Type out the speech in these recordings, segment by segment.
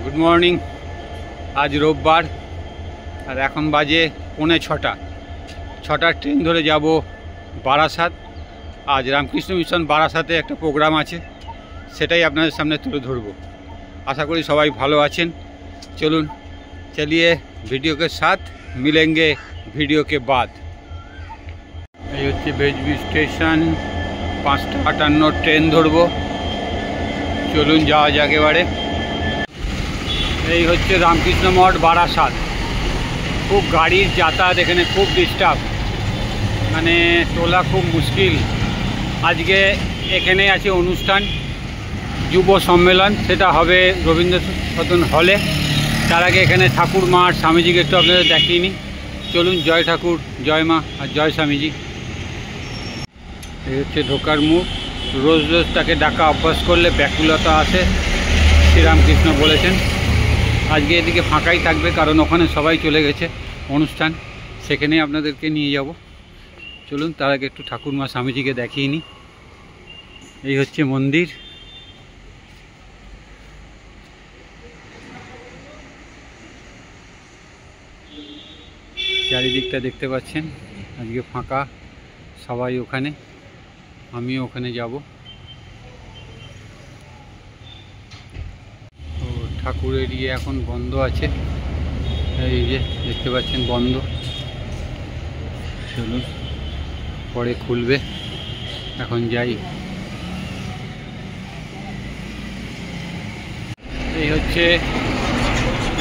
Good morning. आज रविवार और এখন বাজে 6:45। 6টার ট্রেন ধরে যাব বারাসাত। आज रामकृष्ण मिशन বারাসাতে একটা প্রোগ্রাম আছে, সেটাই আপনাদের সামনে তুলে ধরব। आशा करी सबाई भालो आছেন। चलून चलिए वीडियो के साथ मिलेंगे वीडियो के बाद। এই হচ্ছে বেজবি স্টেশন। 5:58 ট্রেন ধরব। চলুন যাওয়া যাক এবারে। এই হচ্ছে রামকৃষ্ণ মঠ বারাসাত। খুব গাড়ির যাতায়াত এখানে, খুব ডিস্টার্ব, মানে তোলা খুব মুশকিল। আজকে এখানে আছে অনুষ্ঠান, যুব সম্মেলন, সেটা হবে রবীন্দ্র সদন হলে। তার আগে এখানে ঠাকুর মা আর স্বামীজিকে একটু আপনাদের দেখিয়ে নিই। চলুন, জয় ঠাকুর, জয় মা আর জয় স্বামীজি। এই হচ্ছে ঢোকার মুখ। রোজ রোজ তাকে ডাকা অভ্যাস করলে ব্যাকুলতা আসে, শ্রীরামকৃষ্ণ বলেছেন। আজকে এদিকে ফাঁকাই থাকবে, কারণ ওখানে সবাই চলে গেছে অনুষ্ঠান, সেখানেই আপনাদেরকে নিয়ে যাব। চলুন তার আগে একটু ঠাকুর মা স্বামীজিকে দেখিয়ে নিই। এই হচ্ছে মন্দির। চারিদিকটা দেখতে পাচ্ছেন, আজকে ফাঁকা, সবাই ওখানে, আমিও ওখানে যাব। তো ঠাকুরের এখন বন্ধ আছে, এই যে দেখতে পাচ্ছেন বন্ধ। চলুন পরে খুলবে, এখন যাই। এই হচ্ছে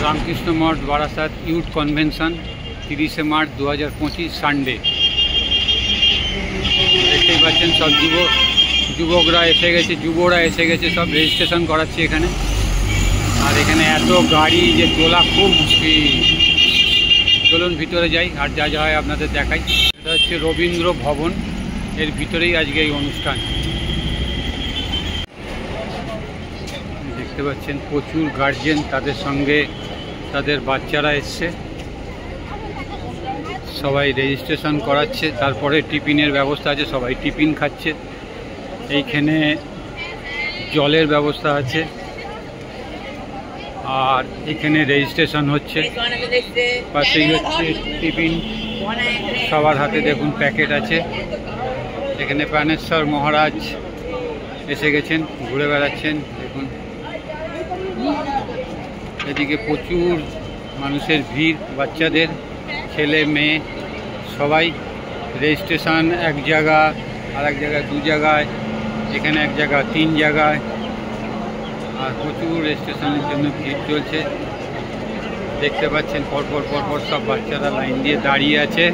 রামকৃষ্ণ মঠ বারাসাত ইউথ কনভেনশন, 30শে মার্চ 2025 সানডে। দেখতেই পাচ্ছেন সব যুবকরা এসে গেছে, যুবরা এসে গেছে, সব রেজিস্ট্রেশন করাচ্ছে এখানে। আর এখানে এত গাড়ি যে তোলা খুব মুশকিল। চলুন ভিতরে যাই, আর যা যা হয় আপনাদের দেখাই। এটা হচ্ছে রবীন্দ্র ভবন, এর ভিতরেই আজকে এই অনুষ্ঠান। দেখতে পাচ্ছেন প্রচুর গার্জেন, তাদের সঙ্গে তাদের বাচ্চারা এসছে, সবাই রেজিস্ট্রেশন করাচ্ছে। তারপরে টিফিনের ব্যবস্থা আছে, সবাই টিফিন খাচ্ছে। এইখানে জলের ব্যবস্থা আছে, আর এখানে রেজিস্ট্রেশন হচ্ছে। পাশেই হচ্ছে টিফিন, সবার হাতে দেখুন প্যাকেট আছে। এখানে প্রাণেশ্বর মহারাজ এসে গেছেন, ঘুরে বেড়াচ্ছেন দেখুন। এদিকে প্রচুর মানুষের ভিড়, বাচ্চাদের, ছেলে মেয়ে সবাই। রেজিস্ট্রেশন এক জায়গা, আর এক জায়গায় 2 জায়গায়, এখানে এক জায়গা 3 জায়গায়, আর প্রচুর রেজিস্ট্রেশনের জন্য ভিড় চলছে। দেখতে পাচ্ছেন পরপর সব বাচ্চারা লাইন দিয়ে দাঁড়িয়ে আছে।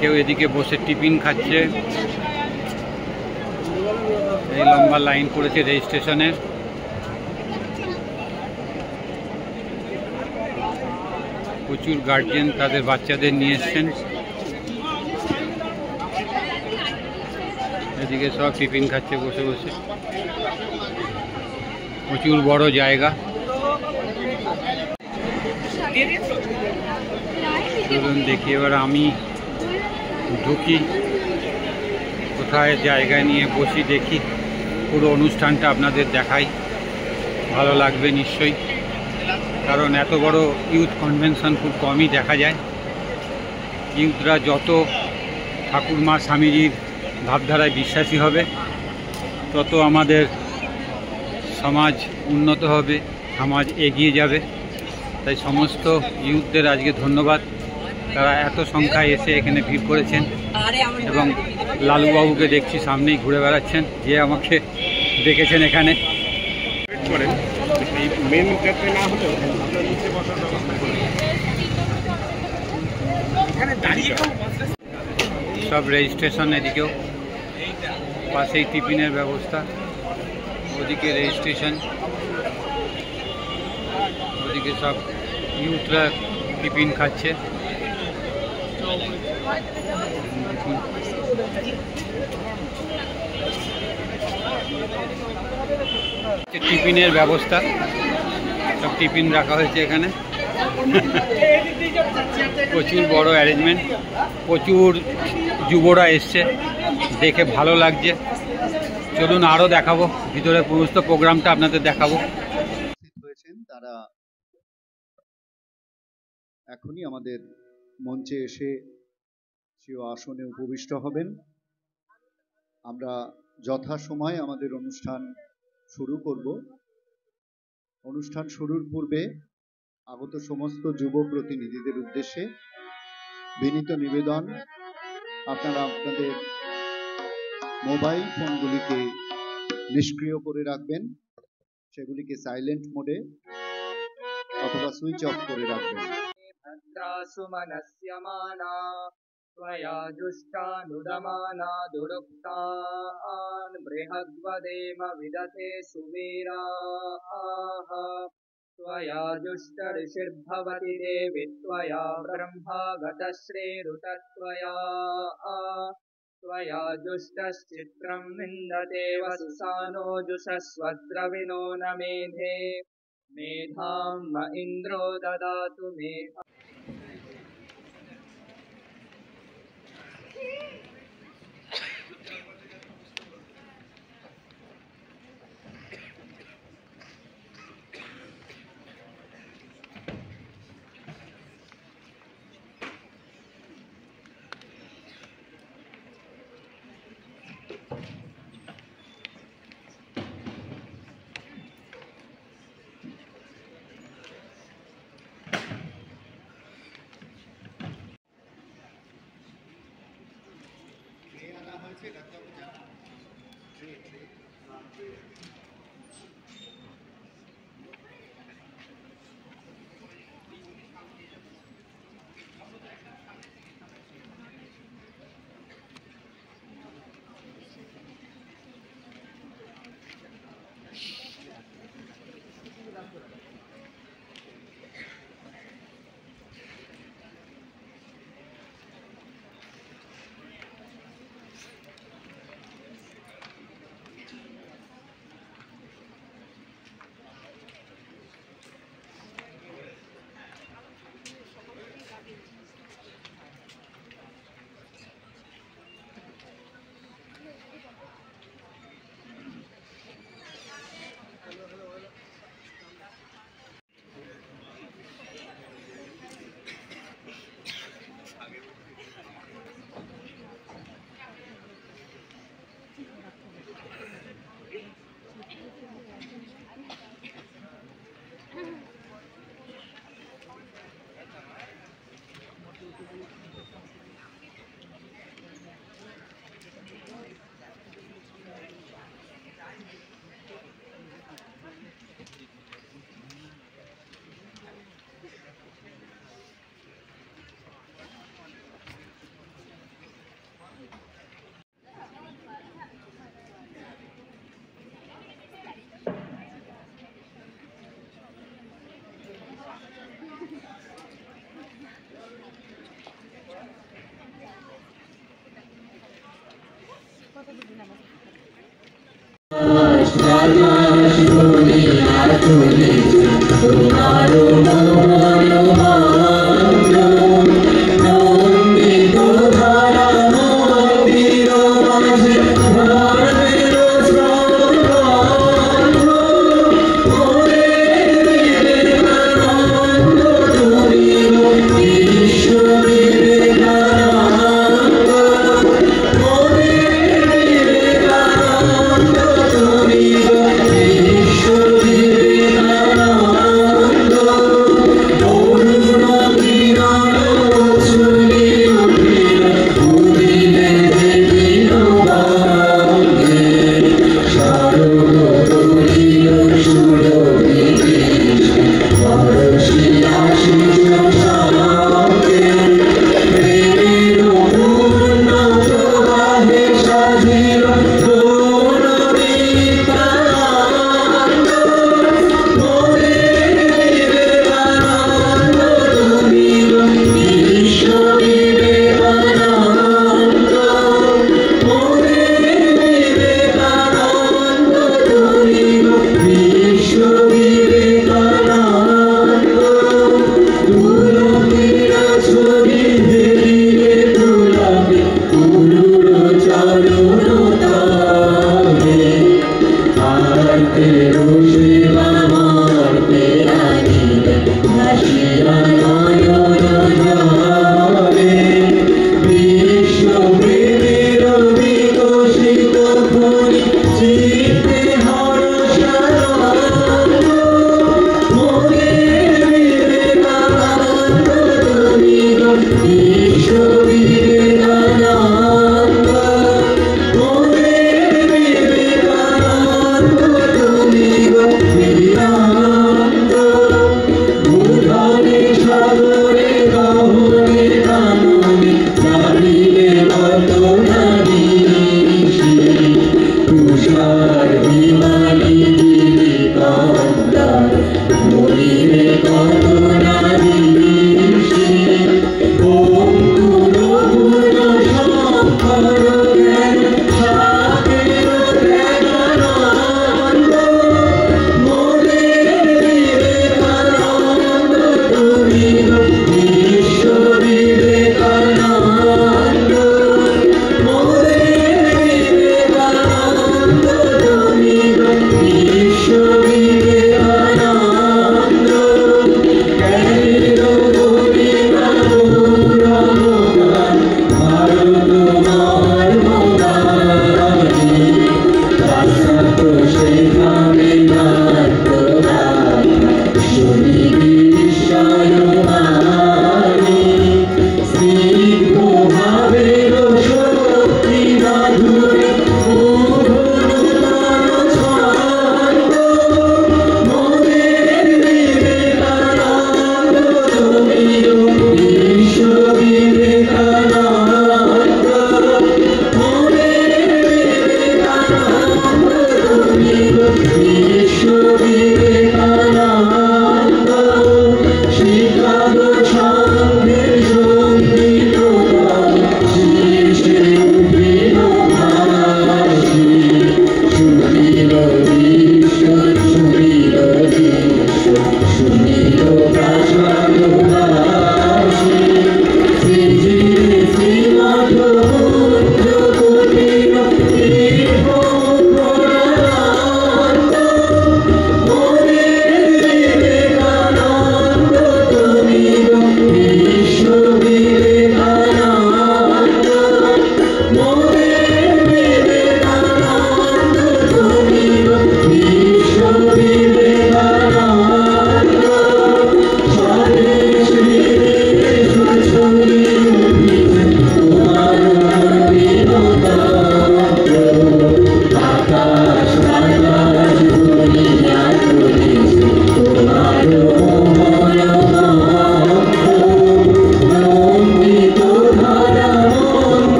কেউ এদিকে বসে টিফিন খাচ্ছে। এই লম্বা লাইন করেছে রেজিস্ট্রেশনের। প্রচুর গার্জিয়ান তাদের বাচ্চাদের নিয়ে এসছেন। এদিকে সব টিফিন খাচ্ছে বসে বসে। প্রচুর বড় জায়গা। চলুন দেখি এবার আমি ঢুকি, কোথায় জায়গা নিয়ে বসি, দেখি পুরো অনুষ্ঠানটা আপনাদের দেখাই। ভালো লাগবে নিশ্চয়ই, কারণ এত বড় ইউথ কনভেনশন খুব কমই দেখা যায়। ইউথরা যত ঠাকুর মা স্বামীজির ভাবধারায় বিশ্বাসী হবে, তত আমাদের সমাজ উন্নত হবে, সমাজ এগিয়ে যাবে। তাই সমস্ত ইউথদের আজকে ধন্যবাদ, তারা এত সংখ্যায় এসে এখানে ভিড় করেছেন। এবং লালুবাবুকে দেখছি সামনেই ঘুরে বেড়াচ্ছেন, যে আমাকে দেখেছেন এখানে। সব রেজিস্ট্রেশন, এদিকেও পাশেই টিফিনের ব্যবস্থা, ওদিকে রেজিস্ট্রেশন, ওদিকে সব ইউথরা টিফিন খাচ্ছে। টিফিনের ব্যবস্থা, সব টিফিন রাখা হয়েছে এখানে। প্রচুর বড় অ্যারেঞ্জমেন্ট, প্রচুর যুবরা এসছে, দেখে ভালো লাগছে। চলুন আরও দেখাবো ভিতরে, সমস্ত প্রোগ্রামটা আপনাদের দেখাবো। এখনই আমাদের মঞ্চে এসে স্বীয় আসনে উপবিষ্ট হবেন। আমরা যথাসময়ে আমাদের অনুষ্ঠান শুরু করব। অনুষ্ঠান শুরুর পূর্বে আগত সমস্ত যুব প্রতিনিধিদের উদ্দেশ্যে বিনীত নিবেদন, আপনারা আপনাদের মোবাইল ফোনগুলিকে নিষ্ক্রিয় করে রাখবেন, সেগুলিকে সাইলেন্ট মোডে অথবা সুইচ অফ করে রাখবেন। भद्रासुमनस्यमाना त्वया जुष्टानुदमाना दुरुक्तान् बृहद्वदेम विदथे सुवीराः। त्वया जुष्टऋषिर्भवति देवि त्वया ब्रह्मा गतश्रीरुतत्वया। त्वया जुष्टश्चित्रं निन्दते वसुसानो जुषस्वद्रविणो न मेधे। मेधां म इन्द्रो ददातु मेधा।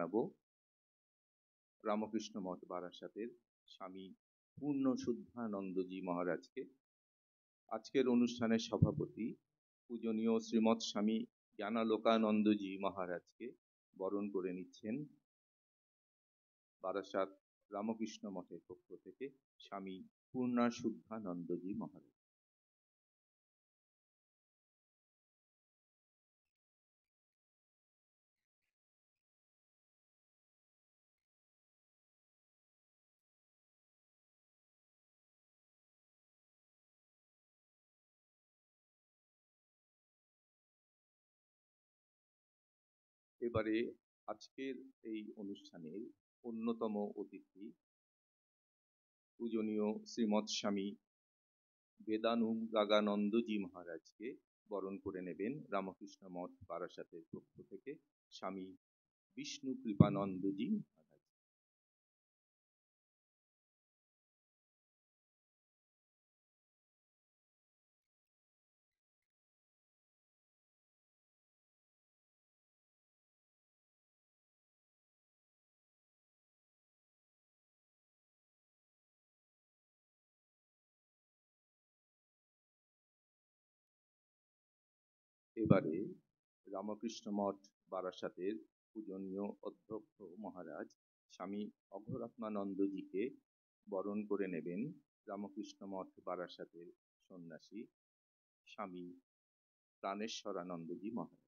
জানাবো রামকৃষ্ণ মঠ বারাসাতের স্বামী পূর্ণ শুদ্ধানন্দজি মহারাজকে। আজকের অনুষ্ঠানের সভাপতি পূজনীয় শ্রীমৎ স্বামী জ্ঞানালোকানন্দজি মহারাজকে বরণ করে নিচ্ছেন বারাসাত রামকৃষ্ণ মঠের পক্ষ থেকে স্বামী পূর্ণা শুদ্ধানন্দজি মহারাজ। এবারে আজকের এই অনুষ্ঠানের অন্যতম অতিথি পূজনীয় শ্রীমৎ স্বামী বেদানুগাগানন্দজি মহারাজকে বরণ করে নেবেন রামকৃষ্ণ মঠ বারাসাতের পক্ষ থেকে স্বামী বিষ্ণু কৃপানন্দজি মহারাজ। এবারে রামকৃষ্ণ মঠ বারাসাতের পূজনীয় অধ্যক্ষ মহারাজ স্বামী অঘরাত্মানন্দজিকে বরণ করে নেবেন রামকৃষ্ণ মঠ বারাসাতের সন্ন্যাসী স্বামী প্রাণেশ্বরানন্দজি মহারাজ।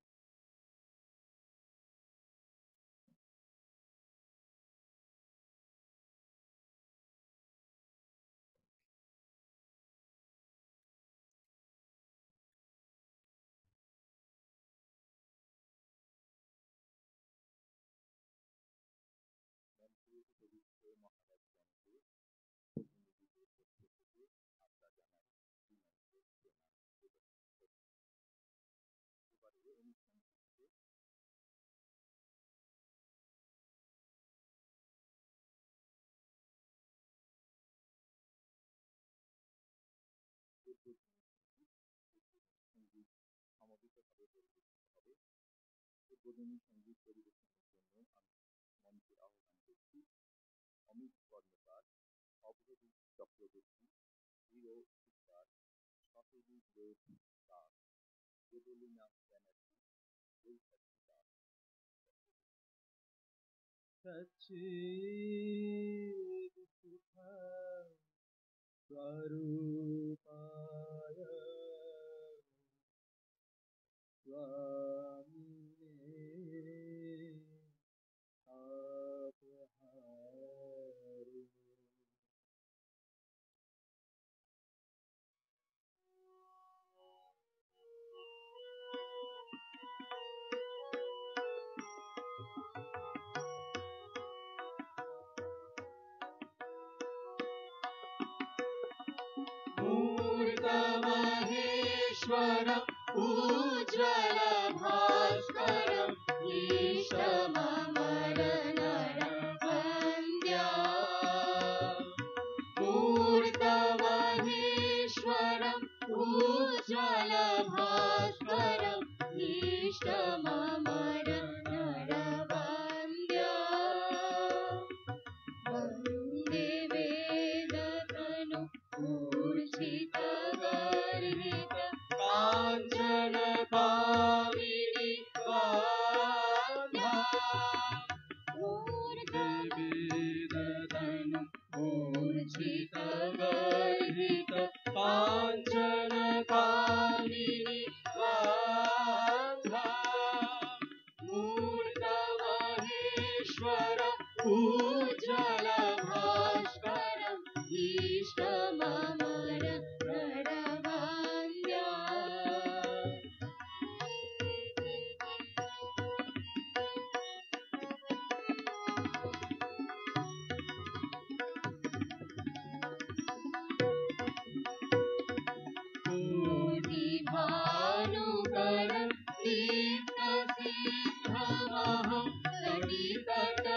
উদ্বোধনী সঙ্গীত পরিবেশনের জন্য আমি মঞ্চে আহ্বান করছি অমিত কর্মকার, অভ্রদীপ চক্রবর্তী, হিরো সুপার, সতেজী দেব দাস, দেবলীনা ব্যানার্জি, বৈশাখী দাস। সচ্চিদ সুখম স্বরূপায় স্বামিনে আপহারে। मूर्तमहेश्वरम् उज्ज्वल भास्करम् ईशममरनरवन्द्या। मूर्तमहेश्वरम् उज्ज्वल भास्करम् ईशममरनरवन्द्या। वन्दे वेदतनु मूर्छितगर्हित काञ्चनकामिनि वाद्या। वन्दे वेदतनु मूर्छितगर्हित काञ्चनकामिनि वाद्या। मूर्तमहेश्वर उज्ज्वल भास्करम् ईशममर नरवन्द्या। कोटिभानुकरं दीप्तसिद्धमहं सटितटगोपीनाथम्।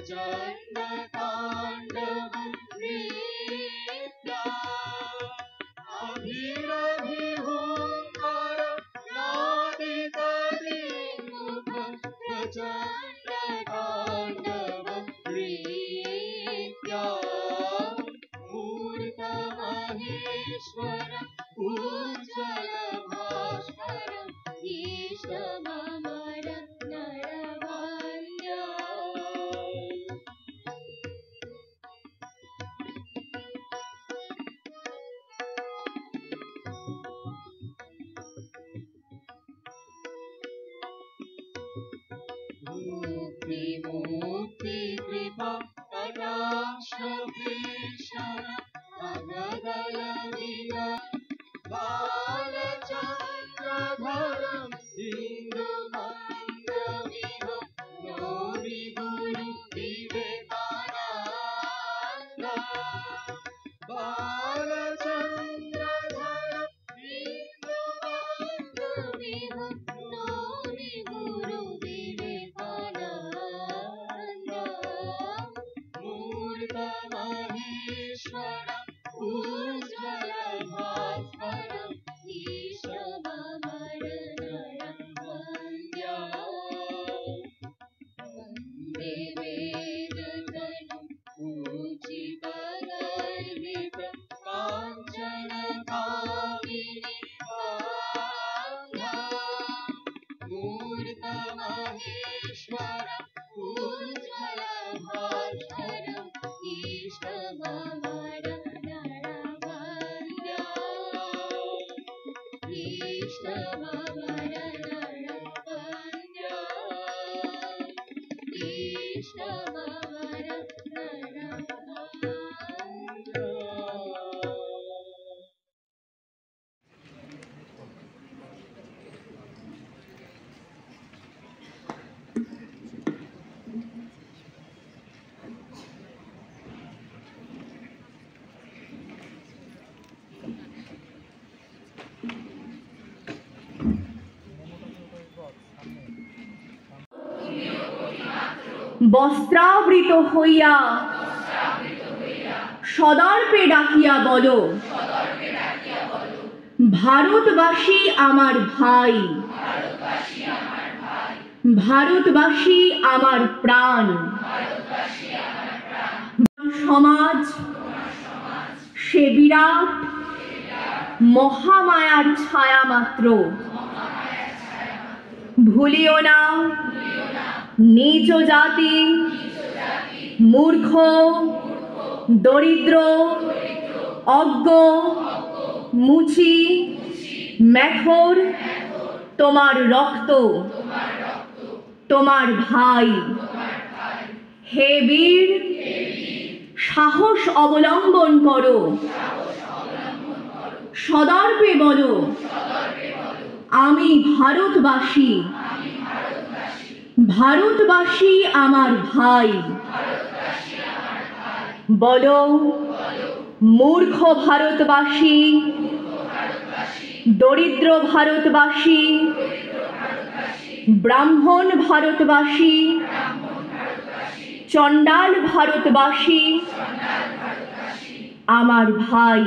प्रचण्ड ताण्डवं नृत्या अभिरभिहुङ्कार नादितदिमुख प्रचण्ड ताण्डवं नृत्या मूर्तमहेश्वर उज्ज्वल भास्करम् ईष्टममर नरवन्द्या मुक्ति कृपा कटाक्ष भीषण अगदल विना बालचन्द्रधरम् इन्दुमन्दमिह नौमि गुरु विवेकानन्द बालचन्द्रधरम् इन्दुमन्दमिह नौमि गुरु विवेकानन्द मूर्तमहेश्वर उज्ज्वल भास्करम् ईशममर नरवन्द्या वन्दे वेदतनुं पूजितगर्भित काञ्चनकामिनी वान्धा मूर्तमहेश्वर उज्ज्वल भास्करम् ईष्टममर नरवन्द्या ईष्टममर नरवन्द्या ईष्टममर नरवन्द्या বস্ত্রাবৃত হইয়া সদর্পে ডাকিয়া বলো, ভারতবাসী আমার ভাই, ভারতবাসী আমার প্রাণ। সমাজ সে বিরাট মহামায়ার ছায়া মাত্র। ভুলিও না নিজ জাতি, মূর্খ, দরিদ্র, অজ্ঞ, মুচি, মেথর তোমার রক্ত, তোমার ভাই। হে বীর, সাহস অবলম্বন করো, সদর্পে বলো, আমি ভারতবাসী, ভারতবাসী আমার ভাই। বলো, মূর্খ ভারতবাসী, দরিদ্র ভারতবাসী, ব্রাহ্মণ ভারতবাসী, চণ্ডাল ভারতবাসী আমার ভাই।